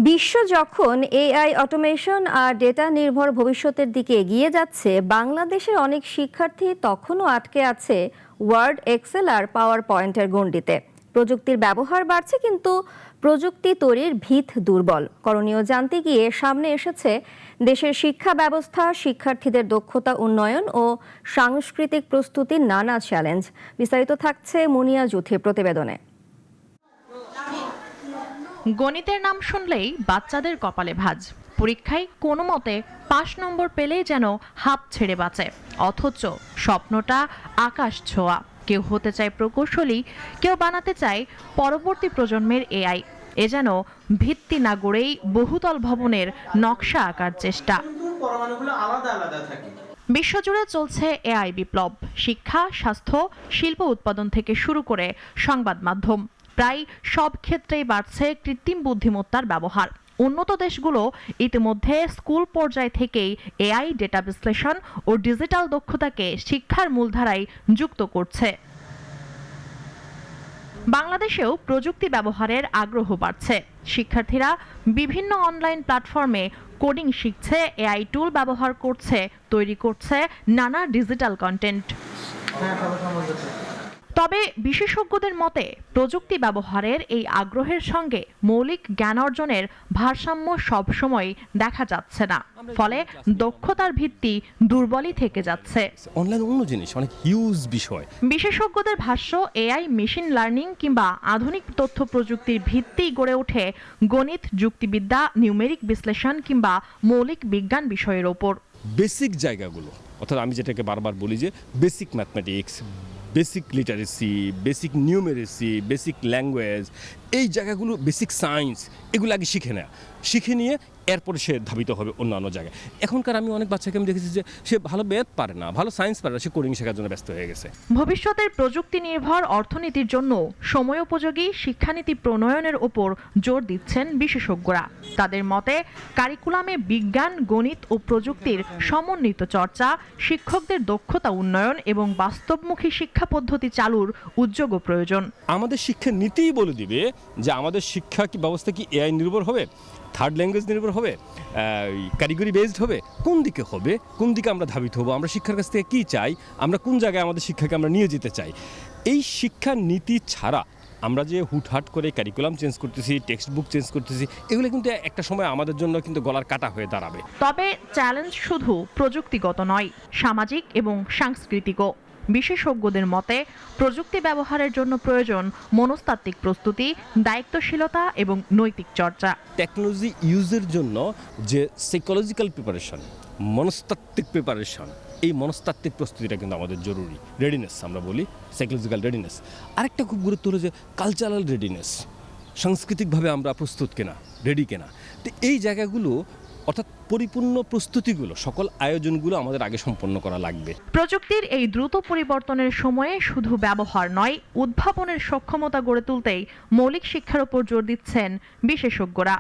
বিশ্ব যখন AI automation আর data নির্ভর ভবিষ্যতের দিকে এগিয়ে যাচ্ছে, বাংলাদেশের অনেক শিক্ষার্থী তখনও আটকে আছে ওয়ার্ড, এক্সেল আর পাওয়ার পয়েন্টের গণ্ডিতে। প্রযুক্তির ব্যবহার বাড়ছে, কিন্তু প্রযুক্তি তৈরির ভিত দুর্বল। করণীয় জানতে গিয়ে সামনে এসেছে দেশের শিক্ষা ব্যবস্থা, শিক্ষার্থীদের দক্ষতা উন্নয়ন ও সাংস্কৃতিক প্রস্তুতির নানা চ্যালেঞ্জ। বিস্তারিত থাকছে মুনিয়া জুথির প্রতিবেদনে। গণিতের নাম শুনলেই বাচ্চাদের কপালে ভাঁজ। পরীক্ষায় কোনো মতে ৫ নম্বর পেলেই যেন হাত ছেড়ে বাঁচে, অথচ স্বপ্নটা আকাশ ছোঁয়া। কেউ হতে চায় প্রকৌশলী, কেউ বানাতে চায় পরবর্তী প্রজন্মের এআই। এ যেন ভিত্তি না গড়েই বহুতল ভবনের নকশা আঁকার চেষ্টা। বিশ্বজুড়ে চলছে এআই বিপ্লব। শিক্ষা, স্বাস্থ্য, শিল্প উৎপাদন থেকে শুরু করে সংবাদ মাধ্যম, প্রায় সব ক্ষেত্রেই বাড়ছে কৃত্রিম বুদ্ধিমত্তার ব্যবহার। উন্নত দেশগুলো ইতিমধ্যে স্কুল পর্যায় থেকেই এআই, ডেটা বিশ্লেষণ ও ডিজিটাল দক্ষতাকে শিক্ষার মূলধারায় যুক্ত করছে। বাংলাদেশেও প্রযুক্তি ব্যবহারের আগ্রহ বাড়ছে। শিক্ষার্থীরা বিভিন্ন অনলাইন প্ল্যাটফর্মে কোডিং শিখছে, এআই টুল ব্যবহার করছে, তৈরি করছে নানা ডিজিটাল কন্টেন্ট। তবে বিশেষজ্ঞদের মতে প্রযুক্তি ব্যবহারের এই আগ্রহের সঙ্গে মৌলিক জ্ঞান অর্জনের ভারসাম্য সবসময় দেখা যাচ্ছে না। ফলে দক্ষতার ভিত্তি দুর্বলই থেকে যাচ্ছে। অনলাইন অন্য জিনিস, অনেক হিউজ বিষয়। বিশেষজ্ঞদের ভাষ্য, এআই, মেশিন লার্নিং কিংবা আধুনিক তথ্য প্রযুক্তির ভিত্তি গড়ে ওঠে গণিত, যুক্তিবিদ্যা, নিউমেরিক বিশ্লেষণ কিংবা মৌলিক বিজ্ঞান বিষয়ের ওপর। বেসিক জায়গাগুলো, অর্থাৎ আমি যেটাকে বারবার বলি যে basic mathematics, basic literacy, basic numeracy, basic language, এই জায়গাগুলো, বেসিক সায়েন্স, এগুলো আগে শিখে নিয়ে এরপরে সে ধাবিত হবে অন্যান্য জায়গায়। এখনকার আমি অনেক বাচ্চাকে আমি দেখেছি যে সে ভালো ম্যাথ পারে না, ভালো সায়েন্স পারে না, সে কোডিং শেখার জন্য ব্যস্ত হয়ে গেছে। ভবিষ্যতের প্রযুক্তি নির্ভর অর্থনীতির জন্য সময়োপযোগী শিক্ষানীতি প্রণয়নের ওপর জোর দিচ্ছেন বিশেষজ্ঞরা। তাদের মতে কারিকুলামে বিজ্ঞান, গণিত ও প্রযুক্তির সমন্বিত চর্চা, শিক্ষকদের দক্ষতা উন্নয়ন এবং বাস্তবমুখী শিক্ষা পদ্ধতি চালুর উদ্যোগও প্রয়োজন। আমাদের শিক্ষা নীতিই বলে দিবে যে আমাদের শিক্ষা কি ব্যবস্থা কি এআই নির্ভর হবে, থার্ড ল্যাঙ্গুয়েজ নির্ভর হবে, ক্যাটেগরি বেসড হবে, কোন দিকে হবে, কোন দিকে আমরা ধাবিত হব, আমরা শিক্ষার কাছ থেকে কী চাই, আমরা কোন জায়গায় আমাদের শিক্ষাকে আমরা নিয়ে যেতে চাই। এই শিক্ষা নীতি ছাড়া আমরা যে হুটহাট করে ক্যারিকুলাম চেঞ্জ করতেছি, টেক্সট বুক চেঞ্জ করতেছি, এগুলো কিন্তু একটা সময় আমাদের জন্য কিন্তু গলার কাটা হয়ে দাঁড়াবে। তবে চ্যালেঞ্জ শুধু প্রযুক্তিগত নয়, সামাজিক এবং সাংস্কৃতিকও। বিশেষজ্ঞদের মতে প্রযুক্তি ব্যবহারের জন্য প্রয়োজন মনস্তাত্ত্বিক প্রস্তুতি, দায়িত্বশীলতা এবং নৈতিক চর্চা। টেকনোলজি ইউজের জন্য যে সাইকোলজিক্যাল প্রিপারেশন, মনস্তাত্ত্বিক প্রিপারেশন, এই মনস্তাত্ত্বিক প্রস্তুতিটা কিন্তু আমাদের জরুরি। রেডিনেস আমরা বলি, সাইকোলজিক্যাল রেডিনেস। আরেকটা খুব গুরুত্ব হলো যে কালচারাল রেডিনেস, সাংস্কৃতিকভাবে আমরা প্রস্তুত কিনা, রেডি কিনা। তো এই জায়গাগুলো, অর্থাৎ পরিপূর্ণ প্রস্তুতিগুলো, সকল আয়োজনগুলো আমাদের আগে সম্পন্ন করা লাগবে। প্রযুক্তির এই দ্রুত পরিবর্তনের সময়ে শুধু ব্যবহার নয়, উদ্ভাবনের সক্ষমতা গড়ে তুলতেই মৌলিক শিক্ষার উপর জোর দিচ্ছেন বিশেষজ্ঞরা।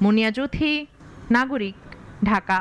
মুনিয়া জুথি, নাগরিক, ঢাকা।